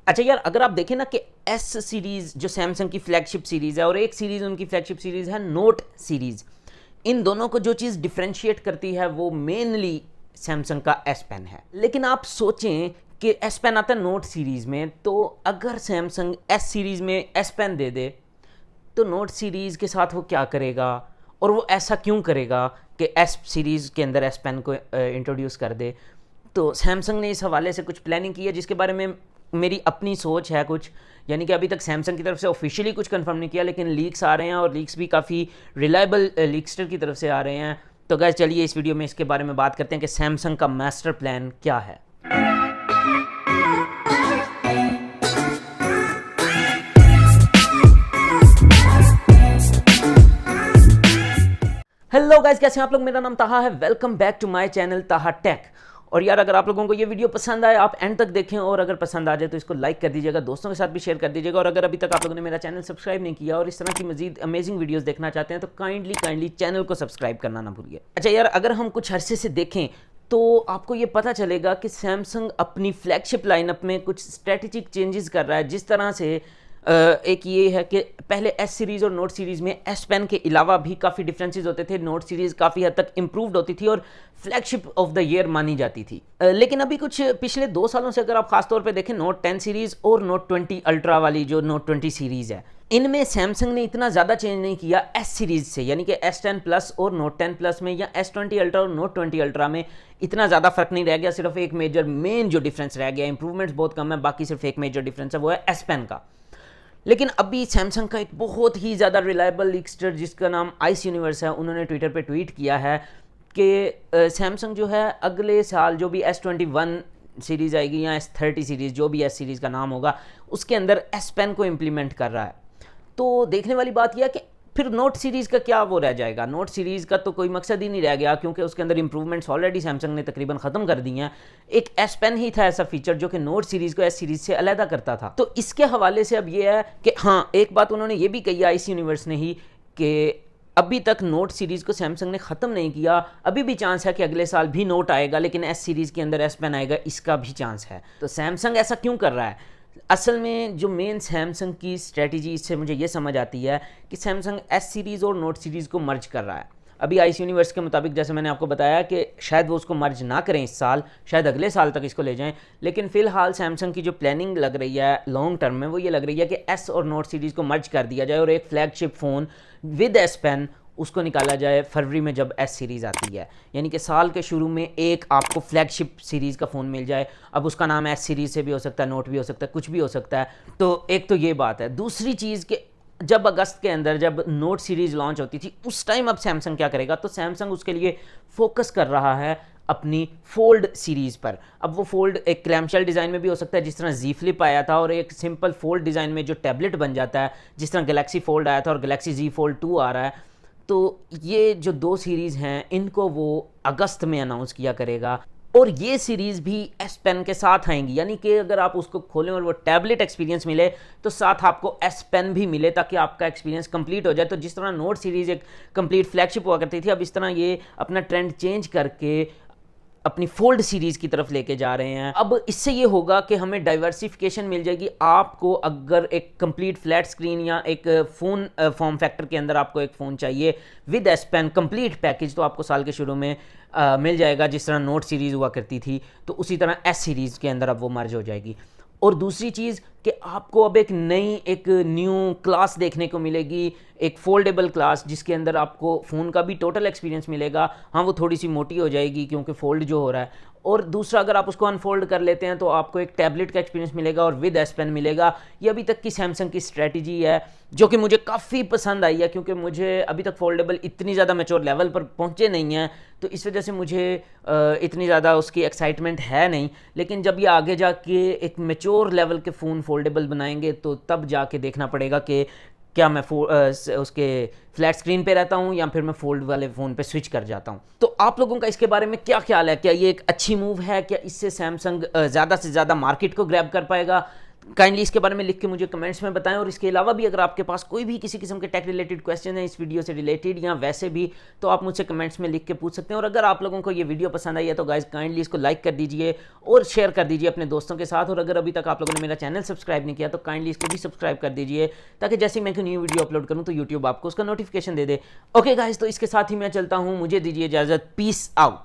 अच्छा यार, अगर आप देखें ना कि एस सीरीज़ जो सैमसंग की फ्लैगशिप सीरीज़ है और एक सीरीज़ उनकी फ्लैगशिप सीरीज़ है नोट सीरीज़, इन दोनों को जो चीज़ डिफ्रेंशिएट करती है वो मेनली सैमसंग का एस पेन है। लेकिन आप सोचें कि एस पेन आता है नोट सीरीज़ में, तो अगर सैमसंग एस सीरीज़ में एस पेन दे दे तो नोट सीरीज़ के साथ वो क्या करेगा, और वो ऐसा क्यों करेगा कि एस सीरीज़ के अंदर एस पेन को इंट्रोड्यूस कर दे। तो सैमसंग ने इस हवाले से कुछ प्लानिंग की है जिसके बारे में मेरी अपनी सोच है कुछ, यानी कि अभी तक सैमसंग की तरफ से ऑफिशियली कुछ कंफर्म नहीं किया, लेकिन लीक्स आ रहे हैं और लीक्स भी काफ़ी रिलायबल लीक्सटर की तरफ से आ रहे हैं। तो गाइस चलिए इस वीडियो में इसके बारे में बात करते हैं कि सैमसंग का मास्टर प्लान क्या है। हेलो गाइस, कैसे हैं आप लोग? मेरा नाम ताहा है। Welcome back to my channel Taha Tech. और यार, अगर आप लोगों को ये वीडियो पसंद आए आप एंड तक देखें, और अगर पसंद आ जाए तो इसको लाइक कर दीजिएगा, दोस्तों के साथ भी शेयर कर दीजिएगा। और अगर अभी तक आप लोगों ने मेरा चैनल सब्सक्राइब नहीं किया और इस तरह की मजीद अमेजिंग वीडियोस देखना चाहते हैं तो काइंडली चैनल को सब्सक्राइब करना ना भूलिए। अच्छा यार, अगर हम कुछ अरसे से देखें तो आपको ये पता चलेगा कि सैमसंग अपनी फ्लैगशिप लाइनअप में कुछ स्ट्रेटेजिक चेंजेस कर रहा है। जिस तरह से एक ये है कि पहले एस सीरीज़ और नोट सीरीज़ में एस पेन के अलावा भी काफ़ी डिफरेंसेस होते थे। नोट सीरीज़ काफ़ी हद तक इम्प्रूव्ड होती थी और फ्लैगशिप ऑफ द ईयर मानी जाती थी। लेकिन अभी कुछ पिछले 2 सालों से अगर आप खासतौर पे देखें, नोट 10 सीरीज़ और नोट 20 अल्ट्रा वाली जो नोट 20 सीरीज़ है, इनमें सैमसंग ने इतना ज़्यादा चेंज नहीं किया एस सीरीज़ से, यानी कि S10 प्लस और नोट 10 प्लस में या S20 अल्ट्रा और नोट 20 अल्ट्रा में इतना ज़्यादा फर्क नहीं रह गया। सिर्फ एक मेन जो डिफरेंस रह गया, इंप्रूवमेंट्स बहुत कम है, बाकी सिर्फ एक मेजर डिफरेंस है, वो है एस पेन का। लेकिन अभी सैमसंग का एक बहुत ही ज़्यादा रिलायबल लीक्सटर जिसका नाम आइस यूनिवर्स है, उन्होंने ट्विटर पे ट्वीट किया है कि सैमसंग जो है अगले साल जो भी S21 सीरीज़ आएगी या S30 सीरीज़, जो भी एस सीरीज़ का नाम होगा, उसके अंदर एस पेन को इम्प्लीमेंट कर रहा है। तो देखने वाली बात यह है कि फिर नोट सीरीज़ का क्या वो रह जाएगा। नोट सीरीज़ का तो कोई मकसद ही नहीं रह गया, क्योंकि उसके अंदर इंप्रूवमेंट्स ऑलरेडी सैमसंग ने तकरीबन ख़त्म कर दी हैं। एक एस पेन ही था ऐसा फीचर जो कि नोट सीरीज़ को एस सीरीज़ से अलहदा करता था। तो इसके हवाले से अब ये है कि हाँ, एक बात उन्होंने ये भी कही आइस यूनिवर्स ने ही कि अभी तक नोट सीरीज़ को सैमसंग ने ख़त्म नहीं किया। अभी भी चांस है कि अगले साल भी नोट आएगा, लेकिन एस सीरीज़ के अंदर एस पेन आएगा, इसका भी चांस है। तो सैमसंग ऐसा क्यों कर रहा है? असल में जो मेन सैमसंग की स्ट्रेटजी, इससे मुझे ये समझ आती है कि सैमसंग एस सीरीज़ और नोट सीरीज़ को मर्ज कर रहा है। अभी आइस यूनिवर्स के मुताबिक, जैसे मैंने आपको बताया कि शायद वो उसको मर्ज ना करें इस साल, शायद अगले साल तक इसको ले जाएं। लेकिन फ़िलहाल सैमसंग की जो प्लानिंग लग रही है लॉन्ग टर्म में, वो ये लग रही है कि एस और नोट सीरीज़ को मर्ज कर दिया जाए और एक flagship phone with S pen उसको निकाला जाए फरवरी में जब एस सीरीज़ आती है। यानी कि साल के शुरू में एक आपको फ्लैगशिप सीरीज़ का फ़ोन मिल जाए। अब उसका नाम एस सीरीज़ से भी हो सकता है, नोट भी हो सकता है, कुछ भी हो सकता है। तो एक तो ये बात है। दूसरी चीज़ कि जब अगस्त के अंदर जब नोट सीरीज़ लॉन्च होती थी, उस टाइम अब सैमसंग क्या करेगा? तो सैमसंग उसके लिए फोकस कर रहा है अपनी फोल्ड सीरीज़ पर। अब वो फोल्ड एक क्लैम्पशेल डिज़ाइन में भी हो सकता है, जिस तरह जी फ्लिप आया था, और एक सिंपल फोल्ड डिज़ाइन में जो टैबलेट बन जाता है, जिस तरह गैलेक्सी फोल्ड आया था और गैलेक्सी जी फोल्ड 2 आ रहा है। तो ये जो 2 सीरीज़ हैं, इनको वो अगस्त में अनाउंस किया करेगा, और ये सीरीज़ भी एस पेन के साथ आएंगी। यानी कि अगर आप उसको खोलें और वो टैबलेट एक्सपीरियंस मिले तो साथ आपको एस पेन भी मिले, ताकि आपका एक्सपीरियंस कंप्लीट हो जाए। तो जिस तरह नोट सीरीज़ एक कंप्लीट फ्लैगशिप हुआ करती थी, अब इस तरह ये अपना ट्रेंड चेंज करके अपनी फोल्ड सीरीज़ की तरफ लेके जा रहे हैं। अब इससे ये होगा कि हमें डाइवर्सिफिकेशन मिल जाएगी। आपको अगर एक कंप्लीट फ्लैट स्क्रीन या एक फ़ोन फॉर्म फैक्टर के अंदर आपको एक फ़ोन चाहिए with S pen complete package, तो आपको साल के शुरू में मिल जाएगा। जिस तरह नोट सीरीज़ हुआ करती थी, तो उसी तरह एस सीरीज़ के अंदर अब वो मर्ज हो जाएगी। और दूसरी चीज़ कि आपको अब एक न्यू क्लास देखने को मिलेगी, एक फोल्डेबल क्लास, जिसके अंदर आपको फ़ोन का भी टोटल एक्सपीरियंस मिलेगा। हाँ, वो थोड़ी सी मोटी हो जाएगी क्योंकि फोल्ड जो हो रहा है। और दूसरा, अगर आप उसको अनफोल्ड कर लेते हैं तो आपको एक टैबलेट का एक्सपीरियंस मिलेगा और विद एस पेन मिलेगा। ये अभी तक की सैमसंग की स्ट्रेटजी है, जो कि मुझे काफ़ी पसंद आई है, क्योंकि मुझे अभी तक फोल्डेबल इतनी ज़्यादा मैच्योर लेवल पर पहुँचे नहीं हैं, तो इस वजह से मुझे इतनी ज़्यादा उसकी एक्साइटमेंट है नहीं। लेकिन जब ये आगे जाके एक मैच्योर लेवल के फ़ोन फोल्डेबल बनाएंगे, तो तब जाके देखना पड़ेगा कि क्या मैं उसके फ्लैट स्क्रीन पे रहता हूँ या फिर मैं फोल्ड वाले फ़ोन पे स्विच कर जाता हूँ। तो आप लोगों का इसके बारे में क्या ख्याल है? क्या ये एक अच्छी मूव है? क्या इससे सैमसंग ज़्यादा से ज़्यादा मार्केट को ग्रैब कर पाएगा? काइंडली इसके बारे में लिख के मुझे कमेंट्स में बताएं। और इसके अलावा भी अगर आपके पास कोई भी किसी किस्म के टेक रिलेटेड क्वेश्चन है इस वीडियो से रिलेटेड या वैसे भी, तो आप मुझसे कमेंट्स में लिख के पूछ सकते हैं। और अगर आप लोगों को ये वीडियो पसंद आई है तो गाइस काइंडली इसको लाइक कर दीजिए और शेयर कर दीजिए अपने दोस्तों के साथ। और अगर अभी तक आप लोगों ने मेरा चैनल सब्सक्राइब नहीं किया तो काइंडली इसको भी सब्सक्राइब कर दीजिए, ताकि जैसे मैं कोई न्यू वीडियो अपलोड करूँ तो यूट्यूब आपको उसका नोटिफिकेशन दे दे। ओके गाइस, तो इसके साथ ही मैं चलता हूँ, मुझे दीजिए इजाजत, पीस आउट।